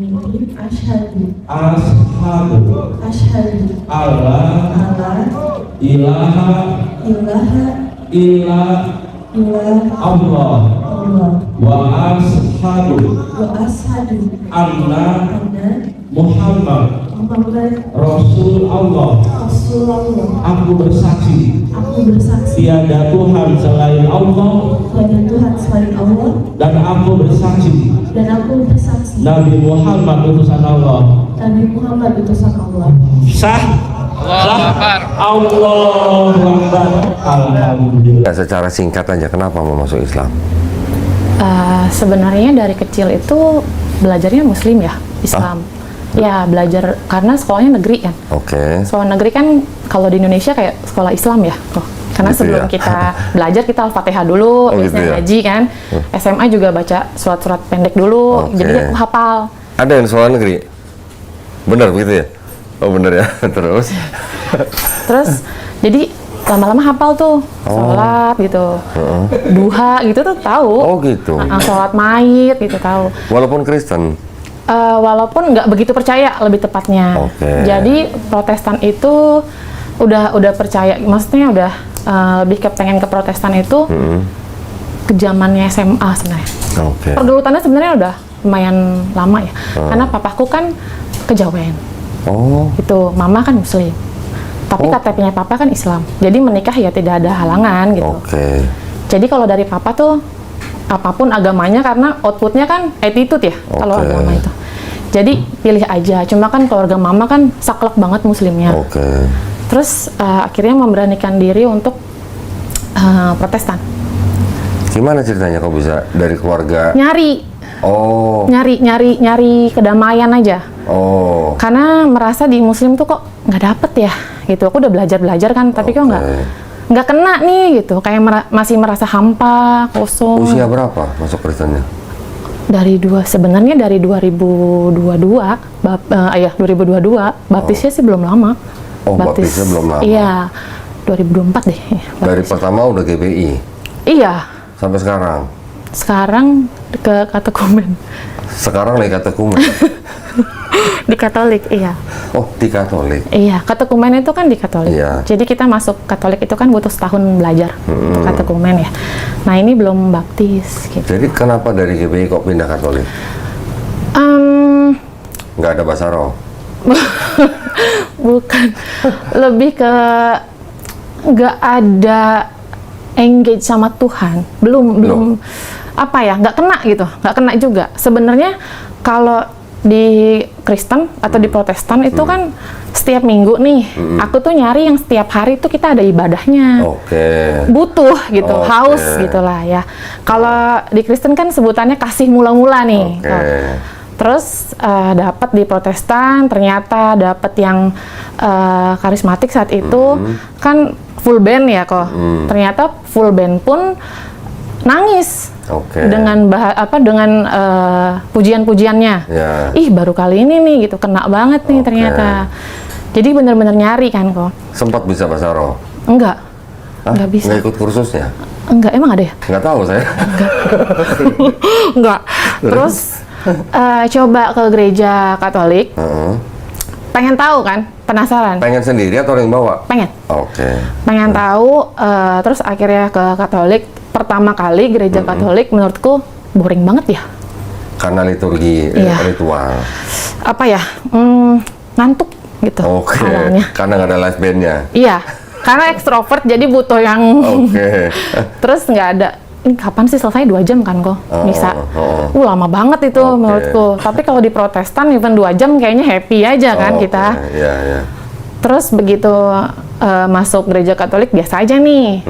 Asyhadu Asyhadu alla ilaha ilaha illa Allah wa ashhadu anna Muhammad Rasul Allah. Aku bersaksi tiada Tuhan selain Allah, dan aku bersaksi Nabi Muhammad utusan Allah. Sah. Allahu Akbar. Alhamdulillah. Ya, secara singkat aja, kenapa mau masuk Islam? Sebenarnya dari kecil itu belajarnya Muslim ya, Islam. Ya, belajar karena sekolahnya negeri kan. Oke. Sekolah negeri kan kalau di Indonesia kayak sekolah Islam ya. Karena Gitu sebelum ya? kita belajar kita Al-Fatihah dulu, Oh, gitu biasanya ya? ngaji kan. SMA juga baca surat-surat pendek dulu, Oke. jadi aku hafal. Ada yang sekolah negeri? Bener begitu ya? Oh bener ya. Terus Jadi lama-lama hafal tuh, sholat gitu, duha gitu tuh tahu. Oh gitu. Sholat mayit gitu tahu. Walaupun Kristen. Walaupun nggak begitu percaya lebih tepatnya. Oke. Jadi Protestan itu udah percaya, maksudnya udah lebih pengen ke Protestan itu ke zamannya SMA sebenarnya. Oke. Pergelutannya sebenarnya udah lumayan lama ya, karena papaku kan kejawen. Oh. Itu mama kan Muslim, tapi KTP-nya papa kan Islam. Jadi menikah ya tidak ada halangan gitu. Oke. Jadi kalau dari papa tuh apapun agamanya, karena outputnya kan attitude ya kalau Oke. agama itu. Jadi pilih aja. Cuma kan keluarga mama kan saklek banget Muslimnya. Oke. Terus akhirnya memberanikan diri untuk Protestan. Gimana ceritanya kok bisa dari keluarga? Nyari kedamaian aja. Oh. Karena merasa di Muslim tuh kok nggak dapet ya gitu. Aku udah belajar kan, tapi kok nggak kena nih gitu. Kayak masih merasa hampa, kosong. Usia berapa masuk Kristennya? Sebenarnya dari 2022, 2022, baptisnya sih belum lama. Oh, baptisnya belum lama. Iya, 2024 deh. Dari pertama udah GBI Iya, sampai sekarang. sekarang ke katekumen. Sekarang lagi katekumen. Di Katolik, iya. Oh, di Katolik. Iya, katekumen itu kan di Katolik. Iya. Jadi kita masuk Katolik itu kan butuh setahun belajar untuk katekumen ya. Nah, ini belum baptis gitu. Jadi kenapa dari GBI kok pindah Katolik? Nggak ada bahasa roh? Bukan, lebih ke nggak ada engage sama Tuhan, belum apa ya, nggak kena gitu, nggak kena juga. Sebenarnya kalau di Kristen atau di Protestan itu kan setiap minggu nih, aku tuh nyari yang setiap hari tuh kita ada ibadahnya. Oke. Butuh gitu, Oke. haus gitulah ya. Kalau di Kristen kan sebutannya kasih mula-mula nih. Oke. Terus dapat di Protestan, ternyata dapat yang karismatik saat itu kan full band ya kok. Ternyata full band pun nangis. Oke. Dengan pujian-pujiannya. Ya. Ih, baru kali ini nih gitu, kena banget nih ternyata. Jadi bener-bener nyari kan kok. Sempat bisa bahasa roh? Enggak. Hah? Enggak bisa. Nggak ikut kursusnya? Enggak, emang ada ya? Nggak tahu saya. Enggak. Terus coba ke gereja Katolik. Pengen tahu kan? Penasaran? Pengen sendiri atau orang yang bawa? Pengen. Oke. Pengen tahu, terus akhirnya ke Katolik. Pertama kali gereja Katolik menurutku boring banget ya. Karena liturgi, Iya. ritual. Apa ya? Ngantuk gitu. Oke. Awalnya. Karena nggak ada live bandnya. Iya. Karena ekstrovert jadi butuh yang Oke. terus nggak ada. Ini kapan sih selesai 2 jam kan kok? Bisa. Lama banget itu Oke. menurutku. Tapi kalau di Protestan even 2 jam kayaknya happy aja kan Oke. kita. Iya, iya. Terus begitu masuk gereja Katolik biasa aja nih.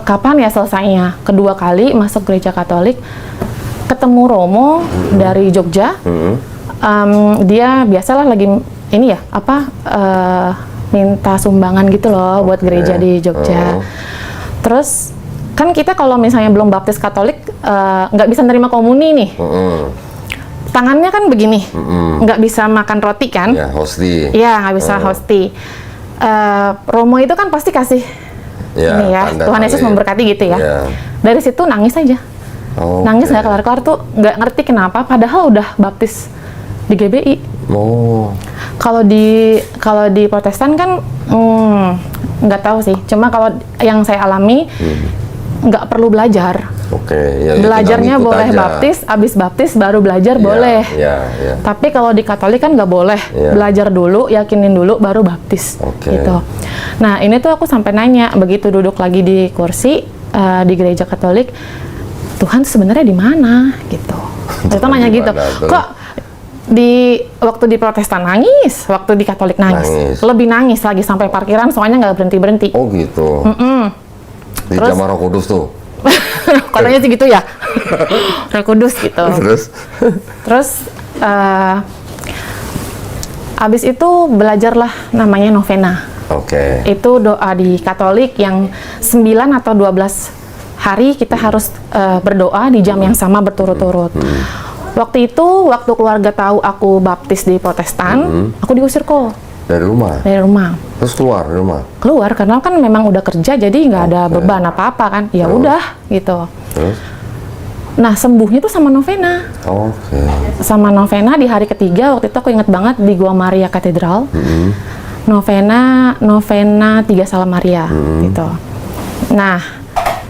Kapan ya selesainya? Kedua kali masuk gereja Katolik, ketemu Romo dari Jogja. Dia biasalah lagi ini ya minta sumbangan gitu loh buat gereja di Jogja. Terus kan kita kalau misalnya belum baptis Katolik nggak bisa nerima komuni nih. Tangannya kan begini, nggak bisa makan roti kan? Ya, hosti. Iya, nggak bisa hosti. Romo itu kan pasti kasih ini ya, Tuhan Yesus memberkati gitu ya. Dari situ nangis aja. Nangis nggak kelar-kelar tuh, nggak ngerti kenapa, padahal udah baptis di GBI. Oh. Kalau di Protestan kan nggak tahu sih. Cuma kalau yang saya alami nggak perlu belajar. Oke, ya, Belajarnya ikut boleh aja. baptis, abis baptis baru belajar boleh. Ya. Tapi kalau di Katolik kan nggak boleh. Iya. Belajar dulu, yakinin dulu, baru baptis. Oke. Gitu. Nah ini tuh aku sampai nanya begitu duduk lagi di kursi di gereja Katolik, Tuhan sebenarnya di mana? Gitu. Terus nanya di gitu. mana, tuh? Kok waktu di Protestan nangis, waktu di Katolik nangis. Lebih nangis lagi sampai parkiran, soalnya nggak berhenti. Oh gitu. Di Terus- Jamaah Roh Kudus tuh. Katanya sih gitu ya. Roh Kudus gitu. Terus? Abis itu belajarlah namanya novena. Oke. Itu doa di Katolik yang 9 atau 12 hari kita harus berdoa di jam yang sama berturut-turut. Waktu itu, waktu keluarga tahu aku baptis di Protestan, aku diusir kok Dari rumah. dari rumah. Terus keluar dari rumah. Keluar karena kan memang udah kerja, jadi nggak ada beban apa-apa kan. Ya Terus? udah gitu. Terus? Nah sembuhnya tuh sama novena. Oke. Sama novena di hari ketiga, waktu itu aku ingat banget di Gua Maria Katedral. Novena 3 Salam Maria gitu. Nah,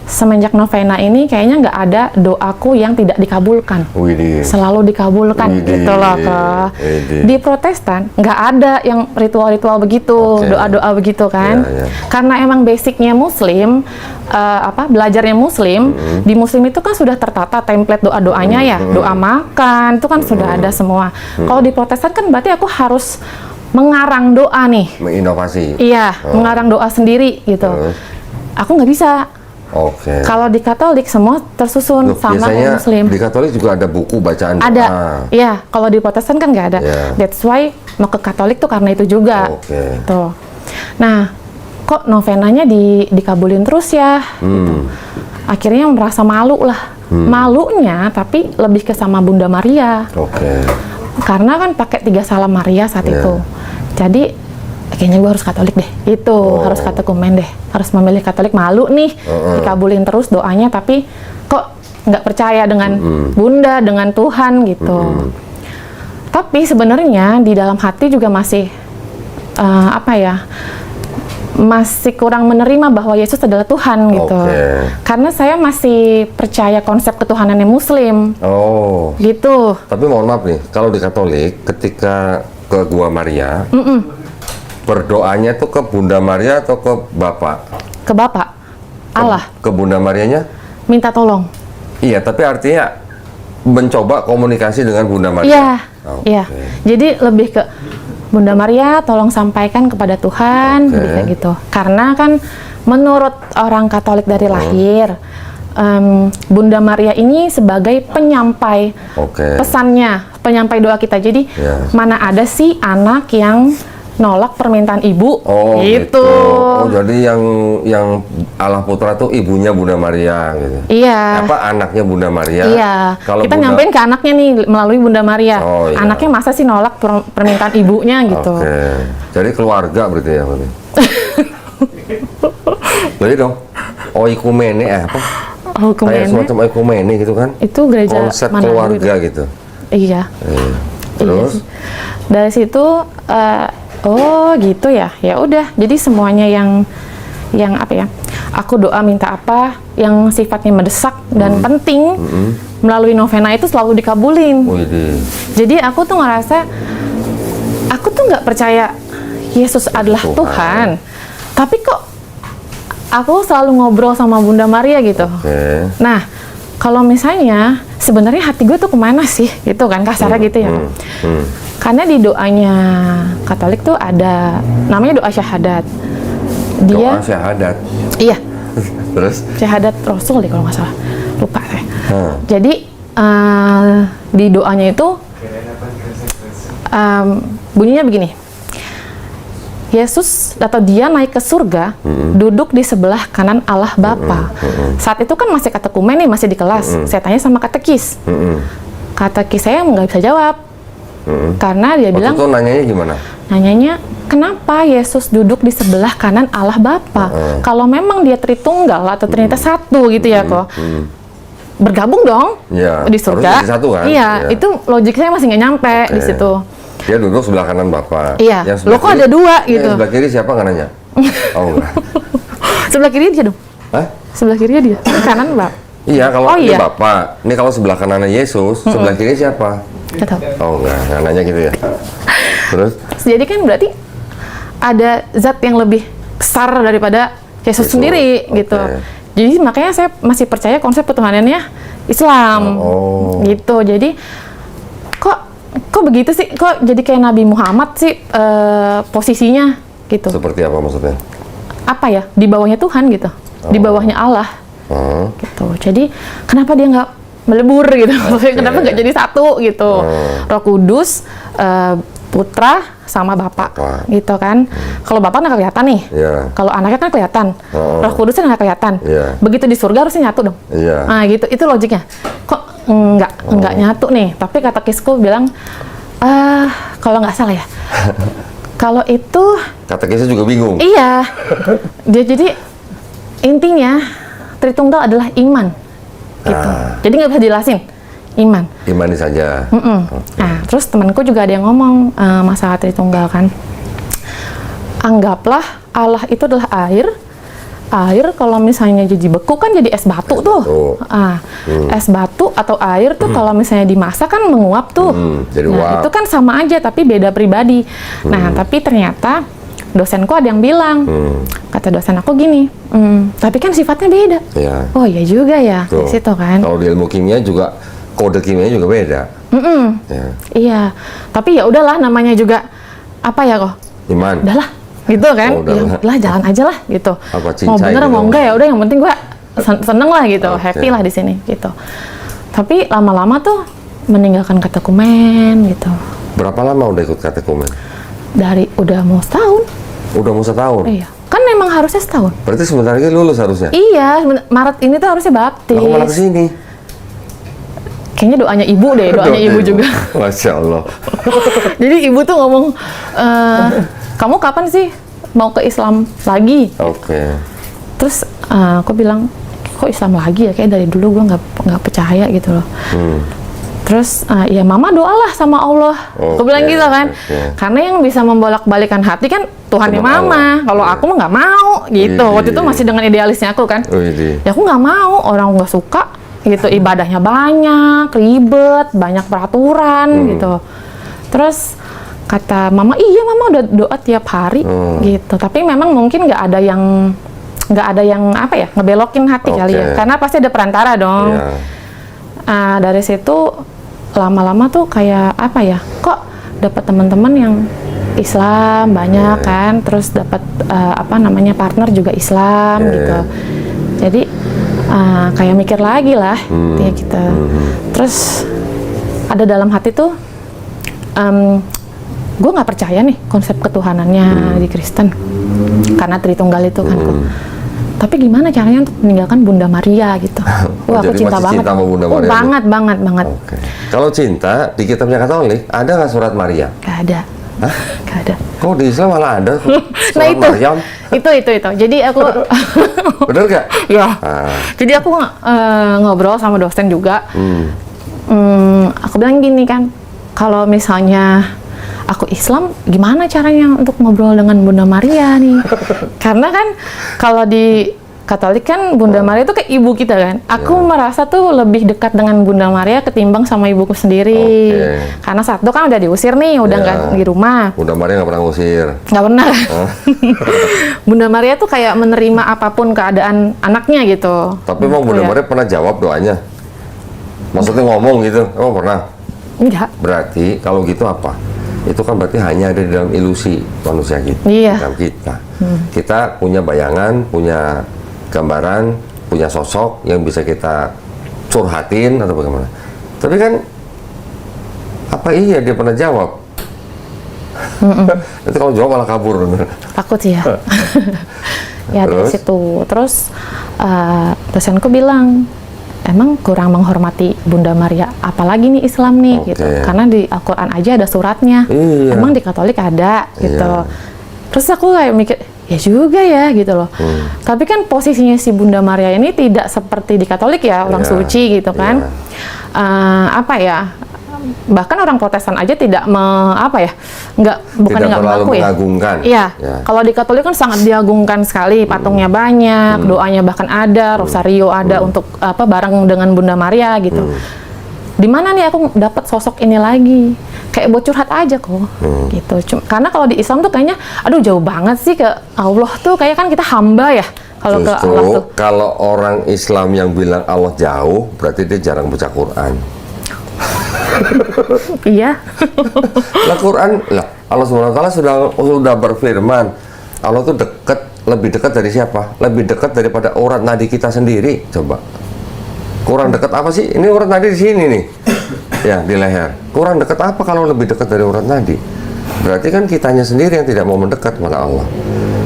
semenjak novena ini kayaknya nggak ada doaku yang tidak dikabulkan. Widih. Selalu dikabulkan Widih. gitu loh Kak. Widih. Di Protestan nggak ada yang ritual-ritual begitu, Oke. doa-doa begitu kan. Iya. Karena emang basicnya Muslim, belajarnya Muslim, di Muslim itu kan sudah tertata template doa-doanya ya, doa makan itu kan sudah ada semua. Kalau di Protestan kan berarti aku harus mengarang doa nih. Menginovasi. Iya, mengarang doa sendiri gitu. Terus? Aku nggak bisa. Oke. Kalau di Katolik semua tersusun Loh, sama biasanya kayak Muslim. di Katolik juga ada buku bacaan doa. Ada, iya. Kalau di Protestan kan nggak ada. Iya. That's why mau ke Katolik tuh karena itu juga. Oke. Tuh. Nah, kok novenanya dikabulin terus ya? Gitu. Akhirnya merasa malu lah. Malunya tapi lebih ke sama Bunda Maria. Oke. Karena kan pakai 3 Salam Maria saat Iya. itu. Jadi kayaknya gue harus Katolik deh. Itu harus katekumen deh. Harus memilih Katolik, malu nih dikabulin terus doanya tapi kok nggak percaya dengan Bunda, dengan Tuhan gitu. Tapi sebenarnya di dalam hati juga masih masih kurang menerima bahwa Yesus adalah Tuhan gitu. Oke. Karena saya masih percaya konsep ketuhanannya Muslim Oh. gitu. Tapi mohon maaf nih, kalau di Katolik ketika ke Gua Maria, berdoanya tuh ke Bunda Maria atau ke Bapak? Ke Bapak Allah Ke Bunda Marianya? minta tolong. Iya, tapi artinya mencoba komunikasi dengan Bunda Maria. Iya, Oke. iya. Jadi lebih ke Bunda Maria, tolong sampaikan kepada Tuhan, Oke. lebih kayak gitu. Karena kan menurut orang Katolik dari lahir, Bunda Maria ini sebagai penyampai Oke. pesannya, penyampai doa kita. Jadi Iya. mana ada sih anak yang nolak permintaan ibu, Oh gitu. Oh jadi yang Allah Putra tuh ibunya Bunda Maria gitu. Iya. Apa anaknya Bunda Maria? Iya, Kalau kita Bunda- nyampein ke anaknya nih melalui Bunda Maria. Oh, iya. Anaknya masa sih nolak permintaan ibunya gitu. Oke. Jadi keluarga berarti ya berarti. Jadi dong. Oikumene apa? Oh, Kayak kemana? semacam oikumene gitu kan? Itu gereja Konsep mana dulu keluarga itu? gitu. Iya. Iya. Terus? Iya sih. Dari situ oh gitu ya. Ya udah. Jadi semuanya yang apa ya? Aku doa minta apa yang sifatnya mendesak dan penting melalui novena itu selalu dikabulin. Widih. Jadi aku tuh ngerasa aku tuh nggak percaya Yesus adalah Tuhan. Tapi kok aku selalu ngobrol sama Bunda Maria gitu. Oke. Nah, kalau misalnya sebenarnya hati gue tuh kemana sih, gitu kan kasarnya gitu ya. Karena di doanya Katolik tuh ada namanya doa syahadat. Dia, Doa syahadat. iya, Terus? syahadat Rasul deh kalau nggak salah, lupa saya. Hmm. Jadi di doanya itu bunyinya begini. Yesus atau dia naik ke surga, duduk di sebelah kanan Allah Bapa. Saat itu kan masih katekumen nih, masih di kelas. Saya tanya sama katekis. Katekis saya nggak bisa jawab. Karena dia Waktu bilang, itu nanyanya gimana? nanyanya, kenapa Yesus duduk di sebelah kanan Allah Bapa? Kalau memang dia Tritunggal atau Trinitas satu gitu ya kok. bergabung dong Iya, di surga. harus jadi satu kan? Iya, Iya. itu logik saya masih nggak nyampe di Oke. situ. Dia duduk sebelah kanan Bapak. Iya. Yang sebelah Loh, kok kiri- ada dua Iya, gitu? Yang sebelah kiri siapa nggak nanya? Oh enggak. Sebelah kiri dia dong. Hah? Sebelah kirinya dia. Kanan Mbak. Iya, kalau Oh, ini iya. Bapak. Ini kalau sebelah kanannya Yesus, sebelah kiri siapa? Nggak tahu. Oh enggak nanya gitu ya. Terus? Jadi kan berarti ada zat yang lebih besar daripada Yesus Yesus, sendiri oke. gitu. Jadi makanya saya masih percaya konsep ketuhanannya Islam. Oh. Gitu. Jadi kok begitu sih? Kok jadi kayak Nabi Muhammad sih posisinya gitu. Seperti apa maksudnya? Apa ya? Di bawahnya Tuhan gitu. Di bawahnya Allah Oh. gitu. Jadi kenapa dia nggak melebur gitu? Maksudnya kenapa nggak jadi satu gitu? Roh Kudus, Putra sama Bapak gitu kan. Kalau Bapak nggak kelihatan nih. Iya. Kalau anaknya kan kelihatan. Roh Kudus kan nggak kelihatan. Iya. Begitu di surga harusnya nyatu dong. Iya. Nah gitu, itu logiknya. Kok nggak nyatu nih? Tapi kata Kisku bilang, kalau nggak salah ya, kalau itu Katekisnya juga bingung. iya, dia jadi intinya Tritunggal adalah iman, gitu. Jadi nggak bisa jelasin iman. Imani saja. Nah, terus temanku juga ada yang ngomong masalah Tritunggal kan. Anggaplah Allah itu adalah air. Air kalau misalnya jadi beku kan jadi es batu tuh. Es batu atau air tuh kalau misalnya dimasak kan menguap tuh. Jadi Nah, uap. itu kan sama aja tapi beda pribadi. Nah, tapi ternyata dosenku ada yang bilang, kata dosen aku gini, tapi kan sifatnya beda. Iya. Oh iya juga ya, Tuh. di situ kan. Kalau di ilmu kimia juga kode kimianya juga beda. Ya. Iya, tapi ya udahlah namanya juga apa ya kok, Iman. udahlah gitu kan, Oh, udahlah. ya udahlah jalan aja lah gitu. Apa Mau cincai bener gitu? mau enggak ya udah yang penting gua seneng lah gitu, Oke. happy lah di sini gitu. Tapi lama-lama tuh meninggalkan katekumen gitu. Berapa lama udah ikut katekumen? Dari udah mau setahun. Udah mau setahun. Iya, kan memang harusnya setahun. Berarti sebentar lagi lulus harusnya. Iya, Maret ini tuh harusnya baptis. Aku malah kesini. Kayaknya doanya ibu deh, doanya ibu juga. Masya Allah. Jadi ibu tuh ngomong, kamu kapan sih mau ke Islam lagi? Oke. Terus aku bilang, kok Islam lagi ya? Kayak dari dulu gue nggak percaya gitu loh. Terus ya mama doalah sama Allah. Aku bilang gitu kan. Karena yang bisa membolak-balikan hati kan Tuhannya Cuma mama. Allah. Kalau aku mah nggak mau gitu. Waktu itu masih dengan idealisnya aku kan. Widih. Ya aku nggak mau, orang nggak suka gitu, ibadahnya banyak, ribet, banyak peraturan gitu. Terus kata mama, iya mama udah doa tiap hari gitu. Tapi memang mungkin nggak ada yang apa ya, ngebelokin hati kali ya, karena pasti ada perantara dong. Iya. Dari situ lama-lama tuh kayak apa ya, kok dapat teman-teman yang Islam banyak kan, terus dapat apa namanya partner juga Islam gitu. Jadi kayak mikir lagi lah, ya gitu. Terus ada dalam hati tuh, gue nggak percaya nih konsep ketuhanannya di Kristen, karena Tritunggal itu kan. Tapi gimana caranya untuk meninggalkan Bunda Maria gitu? Wah, aku Jadi cinta masih banget. cinta sama Bunda Maria Banget. Oke. Kalau cinta di kitabnya Katolik ada nggak surat Maria? Gak ada. Hah? Gak ada. Kok di Islam malah ada surat Nah itu, Maryam? itu. Jadi aku, Bener nggak? ya. Ah. Jadi aku ngobrol sama dosen juga. Aku bilang gini kan, kalau misalnya aku Islam, gimana caranya untuk ngobrol dengan Bunda Maria nih? Karena kan kalau di Katolik kan Bunda Maria itu kayak ibu kita kan. Aku merasa tuh lebih dekat dengan Bunda Maria ketimbang sama ibuku sendiri. Karena satu kan udah diusir nih, udah nggak di rumah. Bunda Maria nggak pernah ngusir. Nggak pernah. Bunda Maria tuh kayak menerima apapun keadaan anaknya gitu. Tapi emang Bunda Maria pernah jawab doanya? Maksudnya ngomong gitu? Emang pernah? Enggak. Berarti kalau gitu apa? Itu kan berarti hanya ada di dalam ilusi manusia kita. Iya. Dalam kita. Kita punya bayangan, punya gambaran, punya sosok yang bisa kita curhatin atau bagaimana. Tapi kan apa iya dia pernah jawab? Nanti kalau jawab malah kabur. Takut sih ya. Ya dari Terus? situ. Terus dosenku bilang, emang kurang menghormati Bunda Maria, apalagi nih Islam nih gitu. Karena di Al-Quran aja ada suratnya. Iya. Emang di Katolik ada gitu. Iya. Terus aku kayak mikir, ya juga ya gitu loh. Tapi kan posisinya si Bunda Maria ini tidak seperti di Katolik ya, orang suci gitu kan. Apa ya? Bahkan orang Protestan aja tidak bukan nggak mengaku ya. Iya. Kalau di Katolik kan sangat diagungkan sekali, patungnya banyak, doanya bahkan ada, rosario ada untuk bareng dengan Bunda Maria gitu. Di mana nih aku dapat sosok ini lagi? Kayak buat curhat aja kok, gitu. Karena kalau di Islam tuh kayaknya, aduh jauh banget sih ke Allah tuh, kayak kan kita hamba ya. Kalau ke Allah tuh. Kalau orang Islam yang bilang Allah jauh, berarti dia jarang baca Quran. Iya. Lah Quran, Allah Subhanahu Wa Taala sudah berfirman, Allah tuh lebih dekat dari siapa? Lebih dekat daripada urat nadi kita sendiri. Coba. Kurang dekat apa sih? Ini urat nadi di sini nih. Ya, di leher. Kurang dekat apa kalau lebih dekat dari urat nadi? Berarti kan kitanya sendiri yang tidak mau mendekat kepada Allah.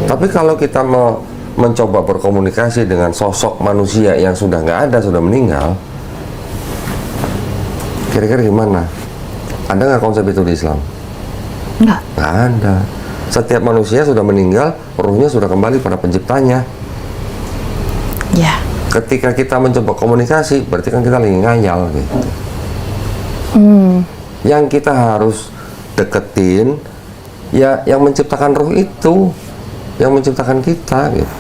Tapi kalau kita mau mencoba berkomunikasi dengan sosok manusia yang sudah nggak ada, sudah meninggal, kira-kira gimana? Ada nggak konsep itu di Islam? Nggak ada. Setiap manusia sudah meninggal, ruhnya sudah kembali pada penciptanya. Ya. Ketika kita mencoba komunikasi, berarti kan kita lagi ngayal gitu. Yang kita harus deketin, ya yang menciptakan ruh itu, yang menciptakan kita gitu.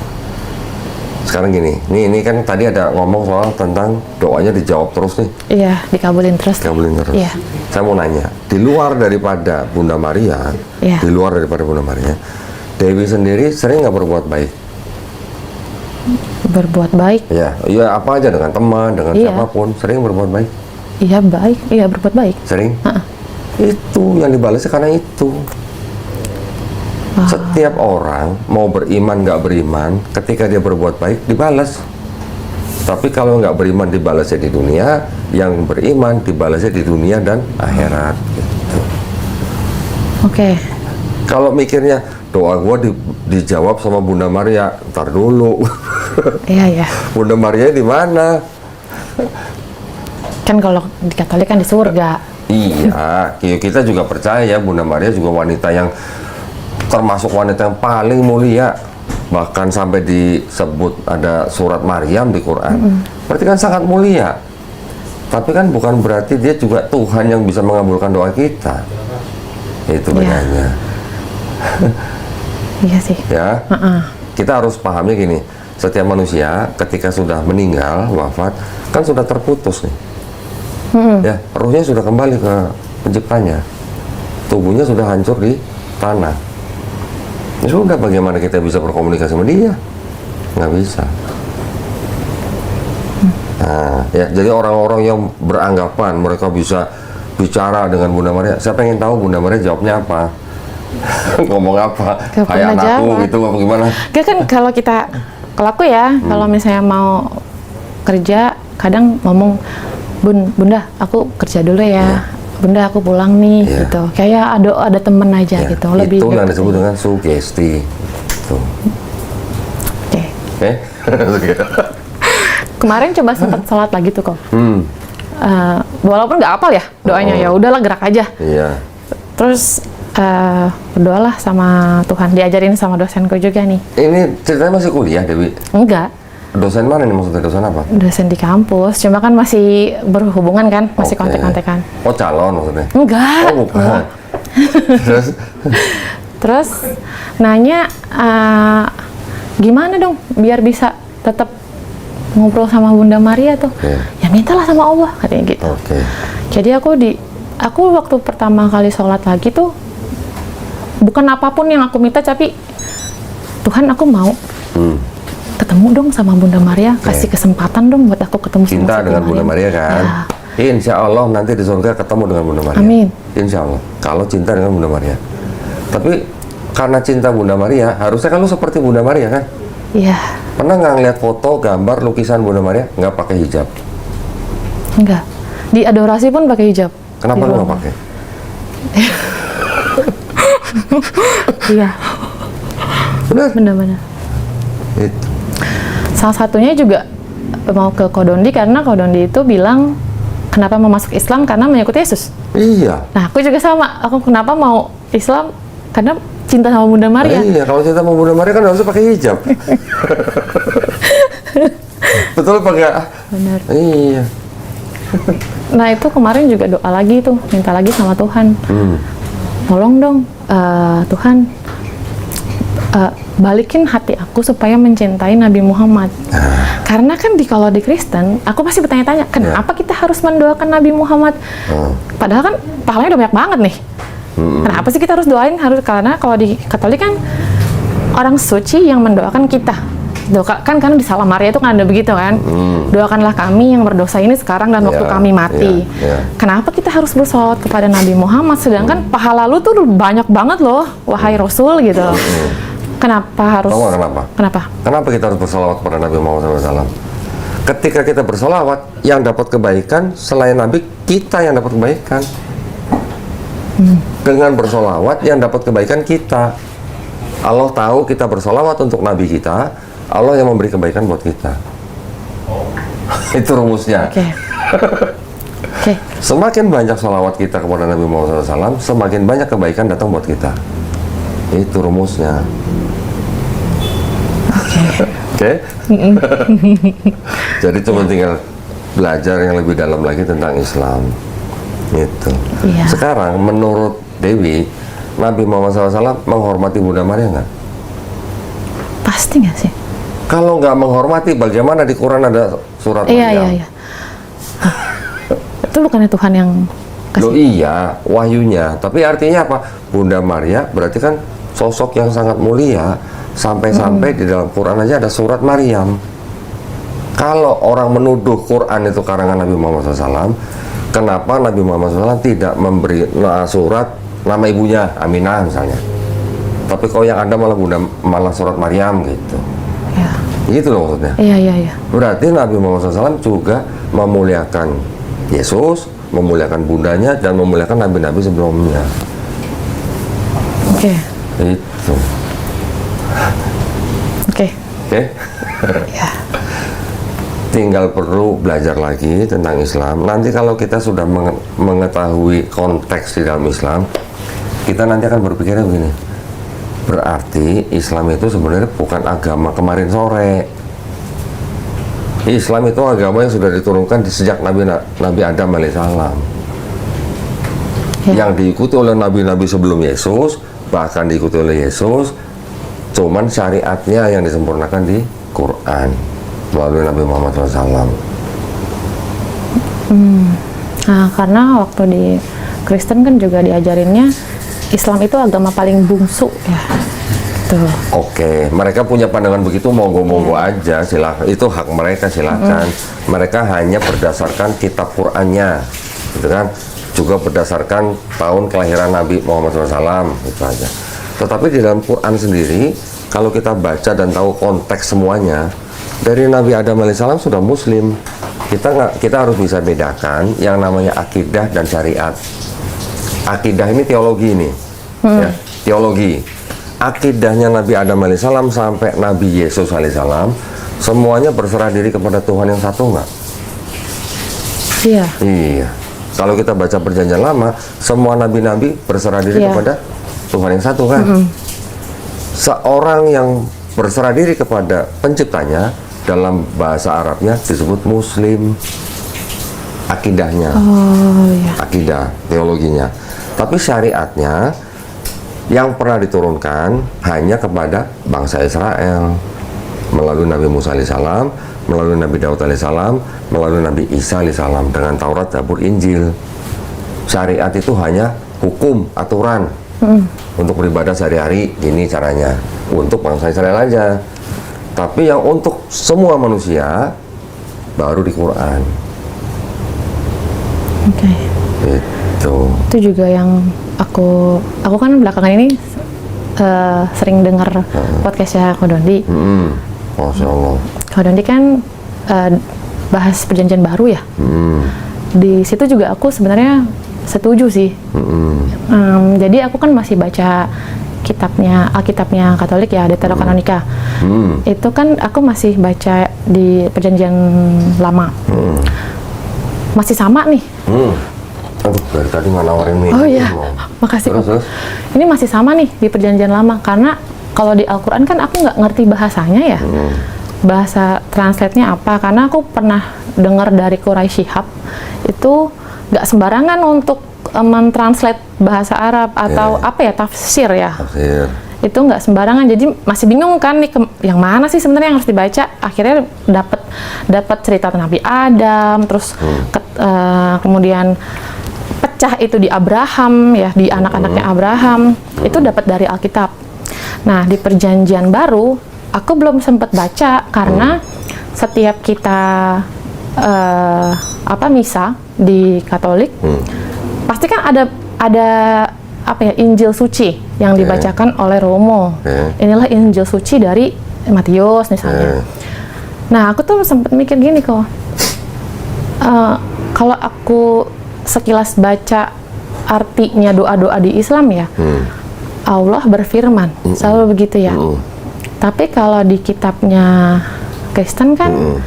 Sekarang gini, ini kan tadi ada ngomong soal tentang doanya dijawab terus nih. Iya, dikabulin terus. Dikabulin terus. Iya. Saya mau nanya, di luar daripada Bunda Maria, Dewi sendiri sering nggak berbuat baik? Berbuat baik? Ya apa aja, dengan teman, dengan siapapun, sering berbuat baik? Iya baik, iya berbuat baik. Sering? Itu yang dibalasnya karena itu. Setiap orang mau beriman nggak beriman, ketika dia berbuat baik dibalas. Tapi kalau nggak beriman dibalasnya di dunia, yang beriman dibalasnya di dunia dan akhirat. Gitu. Oke. Kalau mikirnya doa gue dijawab sama Bunda Maria, ntar dulu. Iya. Bunda Maria di mana? Kan kalau di Katolik kan di surga. Iya, kita juga percaya Bunda Maria juga wanita yang termasuk wanita yang paling mulia, bahkan sampai disebut ada surat Maryam di Quran. Berarti kan sangat mulia. Tapi kan bukan berarti dia juga Tuhan yang bisa mengabulkan doa kita. Itu bedanya. Iya sih. Ya. Kita harus pahami gini, setiap manusia ketika sudah meninggal, wafat, kan sudah terputus nih. Ya, ruhnya sudah kembali ke penciptanya. Tubuhnya sudah hancur di tanah. Ya sudah, bagaimana kita bisa berkomunikasi sama dia? Nggak bisa. Nah, ya, jadi orang-orang yang beranggapan mereka bisa bicara dengan Bunda Maria, saya pengen tahu Bunda Maria jawabnya apa. Ngomong apa? Kayak anakku gitu apa gimana? Kan kalau aku ya, kalau misalnya mau kerja, kadang ngomong, Bunda, aku kerja dulu ya. Bunda, aku pulang nih, gitu. Kayak ada temen aja gitu. Lebih itu yang disebut dengan sugesti. Oke. Kemarin coba sempat sholat lagi tuh kok. Walaupun nggak apal ya doanya, ya udahlah gerak aja. Iya. Terus berdoalah sama Tuhan, diajarin sama dosenku juga nih. Ini ceritanya masih kuliah, Dewi? Enggak. Dosen mana nih maksudnya? Dosen apa? Dosen di kampus, cuma kan masih berhubungan kan, masih kontek-kontekan. Oh, calon maksudnya? Enggak. Oh, bukan. Terus nanya, gimana dong biar bisa tetap ngobrol sama Bunda Maria tuh? Ya mintalah sama Allah, katanya gitu. Jadi aku waktu pertama kali sholat lagi tuh, bukan apapun yang aku minta, tapi Tuhan, aku mau ketemu dong sama Bunda Maria, kasih kesempatan dong buat aku ketemu sama cinta dengan Bunda Maria kan? Ya. Insya Allah nanti di surga ketemu dengan Bunda Maria. Amin. Insya Allah. Kalau cinta dengan Bunda Maria. Tapi karena cinta Bunda Maria, harusnya kan lu seperti Bunda Maria kan? Iya. Pernah nggak ngeliat foto, gambar, lukisan Bunda Maria nggak pakai hijab? Enggak. Di adorasi pun pakai hijab. Kenapa lu nggak pakai? Iya. Benar-benar. Itu. Salah satunya juga mau ke Kodondi karena Kodondi itu bilang kenapa mau masuk Islam karena mengikuti Yesus. Iya. Nah, aku juga sama. Aku kenapa mau Islam karena cinta sama Bunda Maria. Iya, kalau cinta sama Bunda Maria kan harusnya pakai hijab. Betul apa enggak? Benar. Iya. Nah itu kemarin juga doa lagi tuh, minta lagi sama Tuhan. Tolong dong Tuhan, balikin hati aku supaya mencintai Nabi Muhammad. Karena kan kalau di Kristen, aku pasti bertanya-tanya, kenapa kita harus mendoakan Nabi Muhammad? Padahal kan pahalanya udah banyak banget nih. Kenapa sih kita harus doain? Karena kalau di Katolik kan orang suci yang mendoakan kita. Kan karena di Salam Maria itu kan ada begitu kan. Doakanlah kami yang berdosa ini sekarang dan waktu kami mati. Kenapa kita harus bersolawat kepada Nabi Muhammad sedangkan pahala lu tuh banyak banget loh, wahai Rasul gitu. Kenapa harus? Tahu kenapa? Kenapa? Kenapa kita harus bersolawat kepada Nabi Muhammad SAW? Ketika kita bersolawat, yang dapat kebaikan selain Nabi, kita yang dapat kebaikan. Dengan bersolawat yang dapat kebaikan kita. Allah tahu kita bersolawat untuk Nabi kita, Allah yang memberi kebaikan buat kita. Itu rumusnya. Oke. Semakin banyak solawat kita kepada Nabi Muhammad SAW, semakin banyak kebaikan datang buat kita. Itu rumusnya. Oke. Jadi cuma tinggal belajar yang lebih dalam lagi tentang Islam. Itu. Sekarang menurut Dewi, Nabi Muhammad SAW menghormati Bunda Maria nggak? Pasti nggak sih? Kalau nggak menghormati, bagaimana di Quran ada surat Maryam? Iya. Itu bukannya Tuhan yang kasih? Loh iya, wahyunya. Tapi artinya apa? Bunda Maria berarti kan sosok yang sangat mulia. Sampai-sampai di dalam Quran aja ada surat Maryam. Kalau orang menuduh Quran itu karangan Nabi Muhammad SAW, kenapa Nabi Muhammad SAW tidak memberi surat nama ibunya, Aminah misalnya? Tapi kalau yang ada malah surat Maryam gitu. Gitu loh maksudnya. Iya. Berarti Nabi Muhammad SAW juga memuliakan Yesus, memuliakan bundanya, dan memuliakan nabi-nabi sebelumnya. Oke. Itu. Oke. Ya. Tinggal perlu belajar lagi tentang Islam. Nanti kalau kita sudah mengetahui konteks di dalam Islam, kita nanti akan berpikirnya begini. Berarti Islam itu sebenarnya bukan agama kemarin sore. Islam itu agama yang sudah diturunkan sejak Nabi Adam alaihissalam. Yang diikuti oleh nabi-nabi sebelum Yesus, bahkan diikuti oleh Yesus, cuman syariatnya yang disempurnakan di Quran melalui Nabi Muhammad SAW. Nah, karena waktu di Kristen kan juga diajarinnya Islam itu agama paling bungsu ya. Tuh. Oke, mereka punya pandangan begitu, monggo-monggo aja, silakan. Itu hak mereka, silakan. Mereka hanya berdasarkan kitab Qur'annya, gitu kan? Juga berdasarkan tahun kelahiran Nabi Muhammad SAW, itu aja. Tetapi di dalam Quran sendiri, kalau kita baca dan tahu konteks semuanya, dari Nabi Adam alaihissalam sudah Muslim. Kita harus bisa bedakan yang namanya akidah dan syariat. Akidah ini teologi ini, ya, teologi. Akidahnya Nabi Adam alaihissalam sampai Nabi Yesus alaihissalam, semuanya berserah diri kepada Tuhan yang satu nggak? Iya. Iya. Kalau kita baca Perjanjian Lama, semua nabi-nabi berserah diri kepada Tuhan yang satu kan? Seorang yang berserah diri kepada penciptanya, dalam bahasa Arabnya disebut Muslim. Akidahnya, akidah, teologinya. Tapi syariatnya yang pernah diturunkan hanya kepada bangsa Israel melalui Nabi Musa alaihissalam, melalui Nabi Daud alaihissalam, melalui Nabi Isa alaihissalam dengan Taurat, Zabur, Injil. Syariat itu hanya hukum, aturan untuk beribadah sehari-hari, gini caranya untuk bangsa Israel aja. Tapi yang untuk semua manusia baru di Quran. Oke. Itu juga yang aku kan belakangan ini sering dengar podcastnya Ko Dondi. Masya Allah. Ko Dondi kan bahas perjanjian baru ya. Di situ juga aku sebenarnya setuju sih. Jadi aku kan masih baca Alkitabnya Katolik ya, Deuterokanonika. Itu kan aku masih baca di perjanjian lama. Masih sama nih. Aduh, dari tadi nggak nawarin minum. Oh iya, makasih kok. Terus? Ini masih sama nih di perjanjian lama, karena kalau di Al-Quran kan aku nggak ngerti bahasanya ya. Bahasa translate-nya apa, karena aku pernah dengar dari Quraisy Shihab, itu nggak sembarangan untuk mentranslate bahasa Arab atau apa ya, tafsir ya. Tafsir. Itu nggak sembarangan, jadi masih bingung kan nih yang mana sih sebenarnya yang harus dibaca. Akhirnya dapat cerita Nabi Adam, terus kemudian pecah itu di Abraham ya, di anak-anaknya Abraham, itu dapat dari Alkitab. Nah, di perjanjian baru aku belum sempat baca karena setiap kita misa di Katolik, pasti kan ada apa ya, Injil suci yang dibacakan oleh Romo. Inilah Injil suci dari Matius misalnya. Nah, aku tuh sempat mikir gini kok, kalau aku sekilas baca artinya doa-doa di Islam ya, Allah berfirman, selalu begitu ya. Tapi kalau di kitabnya Kristen kan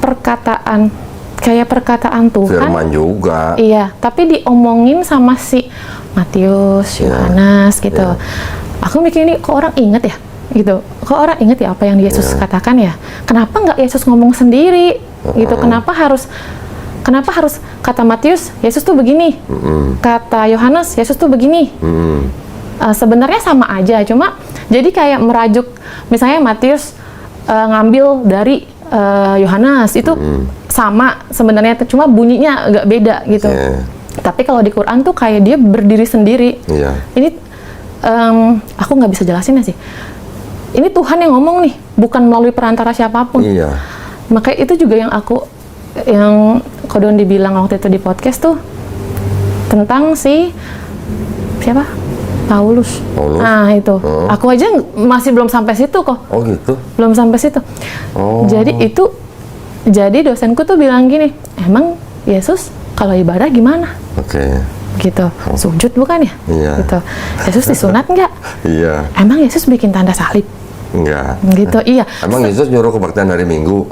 perkataan Tuhan. Firman juga. Iya, tapi diomongin sama si Matius, Yohanes gitu. Aku mikir ini kok orang inget ya, gitu. Kok orang inget ya apa yang Yesus katakan ya? Kenapa nggak Yesus ngomong sendiri, gitu? Kenapa harus kata Matius, Yesus tuh begini, kata Yohanes, Yesus tuh begini. Sebenarnya sama aja, cuma jadi kayak merajuk, misalnya Matius ngambil dari Yohanes, itu sama sebenarnya, cuma bunyinya agak beda gitu. Tapi kalau di Quran tuh kayak dia berdiri sendiri. Ini aku nggak bisa jelasinnya sih. Ini Tuhan yang ngomong nih, bukan melalui perantara siapapun. Makanya itu juga yang Kodon dibilang waktu itu di podcast tuh tentang siapa? Paulus. Nah itu, aku aja masih belum sampai situ kok. Oh gitu? Belum sampai situ. Jadi dosenku tuh bilang gini, emang Yesus kalau ibadah gimana? Gitu, sujud bukan ya? Gitu. Yesus disunat nggak? Emang Yesus bikin tanda salib? Enggak. Gitu, iya. Emang Yesus nyuruh kebaktian hari Minggu?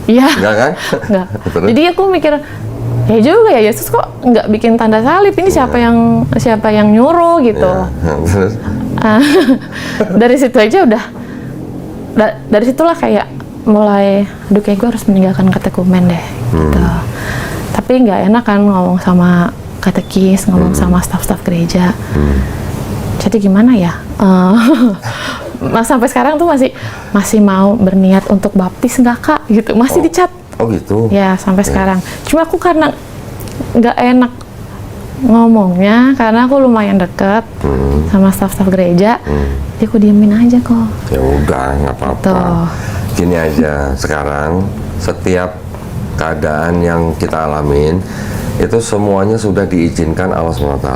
Iya. Enggak kan? Enggak. Jadi aku mikir, ya juga ya, Yesus kok nggak bikin tanda salib, ini siapa yang nyuruh gitu. Dari situ aja udah, dari situlah kayak mulai, aduh kayak gue harus meninggalkan katekumen deh gitu. Tapi nggak enak kan ngomong sama katekis, ngomong sama staf-staf gereja. Jadi gimana ya, sampai sekarang tuh masih mau berniat untuk baptis nggak kak gitu, masih dicat. Oh gitu? Ya, sampai sekarang. Cuma aku karena nggak enak ngomongnya, karena aku lumayan deket sama staf-staf gereja, jadi aku diemin aja kok. Ya udah, nggak apa-apa. Gini aja, sekarang setiap keadaan yang kita alamin, itu semuanya sudah diizinkan Allah SWT.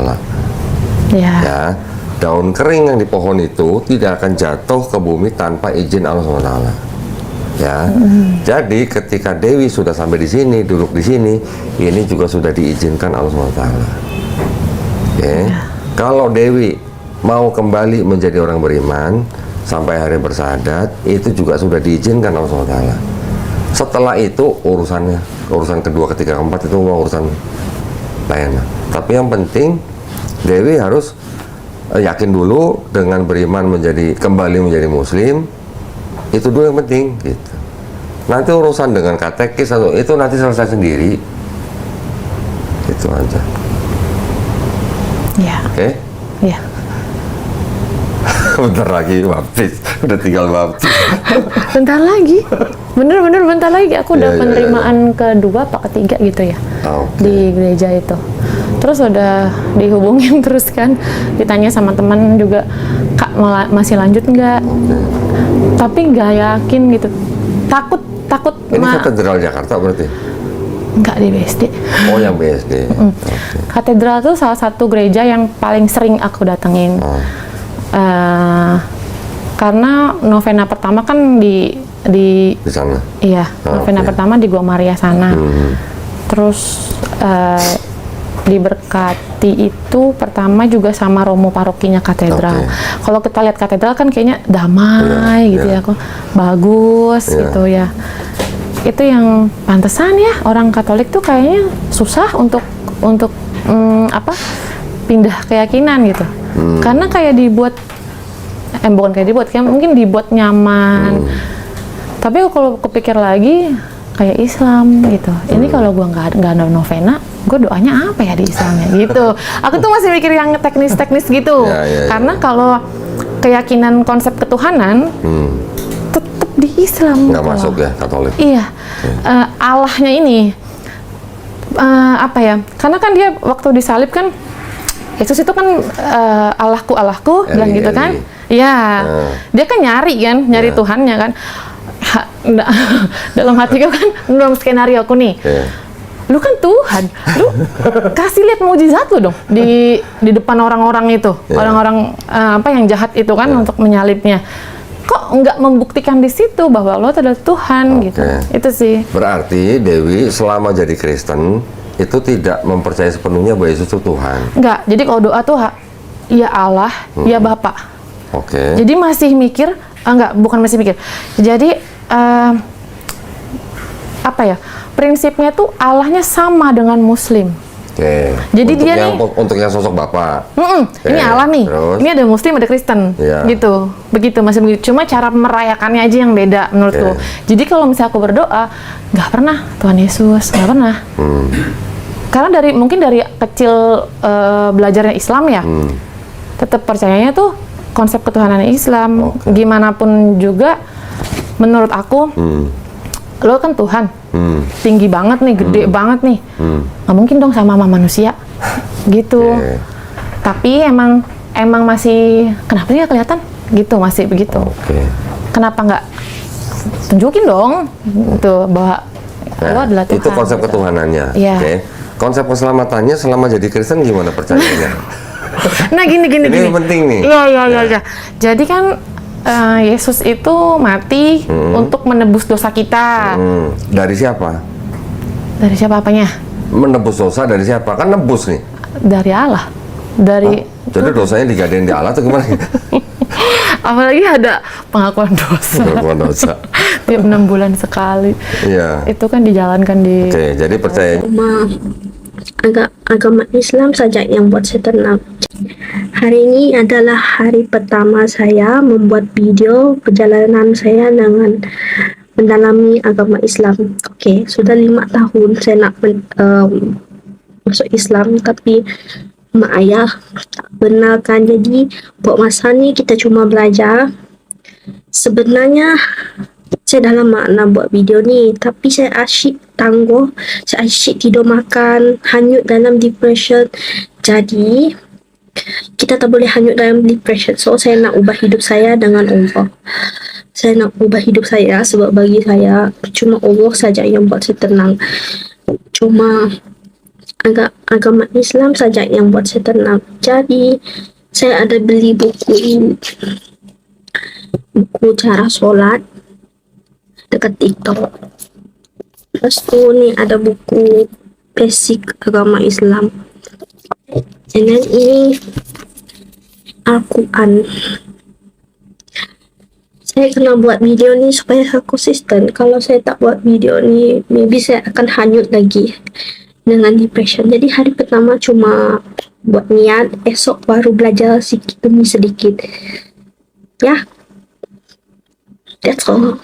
Ya, daun kering yang di pohon itu tidak akan jatuh ke bumi tanpa izin Allah SWT. Ya, jadi ketika Dewi sudah sampai di sini, duduk di sini, ini juga sudah diizinkan Allah SWT. Kalau Dewi mau kembali menjadi orang beriman sampai hari bersahadat, itu juga sudah diizinkan Allah SWT. Setelah itu urusan kedua, ketiga, keempat itu mau urusan lain. Tapi yang penting Dewi harus yakin dulu dengan beriman kembali menjadi muslim, itu dulu yang penting gitu. Nanti urusan dengan katekis atau itu nanti selesai sendiri, itu aja. Oke? Iya. Bentar lagi baptis, udah tinggal baptis. Bentar lagi, bener bentar lagi. Aku udah penerimaan kedua apa ketiga gitu ya, di gereja itu. Terus udah dihubungin terus kan, ditanya sama teman juga, kak masih lanjut nggak? Tapi nggak yakin gitu, takut. Ini katedral Jakarta berarti? Enggak, di BSD. Oh, yang BSD. Katedral itu salah satu gereja yang paling sering aku datengin. Karena novena pertama kan di sana. Iya, novena pertama di Gua Maria sana. Terus diberkati itu pertama juga sama Romo parokinya katedral. Kalau kita lihat katedral kan kayaknya damai gitu ya, kok bagus gitu ya. Itu yang pantesan ya orang Katolik tuh kayaknya susah untuk apa pindah keyakinan gitu. Karena kayak dibuat bukan kayak dibuat, kayak mungkin dibuat nyaman. Tapi kalau kepikir lagi kayak Islam gitu. Ini kalau gua nggak ada novena, gue doanya apa ya di Islamnya gitu. Aku tuh masih mikir yang teknis-teknis gitu. Karena kalau keyakinan konsep ketuhanan tetap di Islam. Nggak masuk ya Katolik. Iya. Allahnya ini apa ya? Karena kan dia waktu disalib kan Yesus itu kan Allahku bilang gitu kan. Iya. Dia kan nyari Tuhannya kan. Dalam hatiku kan dalam skenario aku nih. Lu kan Tuhan, lu kasih lihat mujizat lu dong di depan orang-orang itu, orang-orang apa yang jahat itu kan untuk menyalibnya. Kok nggak membuktikan di situ bahwa lo adalah Tuhan gitu? Itu sih. Berarti Dewi selama jadi Kristen itu tidak mempercayai sepenuhnya bahwa Yesus itu Tuhan. Enggak. Jadi kalau doa tuh ya Allah, ya Bapa. Jadi masih mikir, enggak, bukan masih mikir. Jadi apa ya? Prinsipnya tuh Allahnya sama dengan Muslim. Jadi untuk dia untuk yang sosok Bapak. Ini Allah nih. Terus? Ini ada Muslim, ada Kristen. Gitu. Begitu masih begitu. Cuma cara merayakannya aja yang beda menurutku. Jadi kalau misalnya aku berdoa, nggak pernah Tuhan Yesus, nggak pernah. Karena mungkin dari kecil belajarnya Islam ya, tetap percayanya tuh konsep ketuhanan Islam. Gimana pun juga, menurut aku, lo kan Tuhan, tinggi banget nih, gede banget nih, nggak mungkin dong sama manusia, gitu. Tapi emang masih, kenapa dia kelihatan? Gitu, masih begitu. Kenapa nggak tunjukin dong, gitu, bahwa lo adalah Tuhan. Itu konsep ketuhanannya. Konsep keselamatannya selama jadi Kristen gimana percayanya? Nah gini. Ini penting nih. Iya. Jadi kan Yesus itu mati untuk menebus dosa kita. Dari siapa? Dari siapa apanya? Menebus dosa dari siapa? Kan nebus nih. Dari Allah. Jadi dosanya digadein di Allah atau gimana? Apalagi ada pengakuan dosa. Tiap 6 bulan sekali. Iya. Itu kan dijalankan di. Jadi percaya. Agama Islam saja yang buat saya tenang. Hari ini adalah hari pertama saya membuat video perjalanan saya dengan mendalami agama Islam. Sudah 5 tahun saya nak masuk Islam, tapi mak ayah tak benarkan. Jadi buat masa ni kita cuma belajar. Sebenarnya saya dah lama nak buat video ni, tapi saya asyik tangguh, saya asyik tidur makan, hanyut dalam depression. Jadi kita tak boleh hanyut dalam depression. So saya nak ubah hidup saya dengan Allah. Saya nak ubah hidup saya sebab bagi saya cuma Allah saja yang buat saya tenang. Cuma agama Islam saja yang buat saya tenang. Jadi saya ada beli buku cara solat dekat TikTok. Lepas tu ni ada buku basic agama Islam. Dan ini Al-Quran. Saya kena buat video ni supaya saya konsisten. Kalau saya tak buat video ni, maybe saya akan hanyut lagi dengan depression. Jadi hari pertama cuma buat niat, esok baru belajar sedikit demi sedikit. Ya, that's all.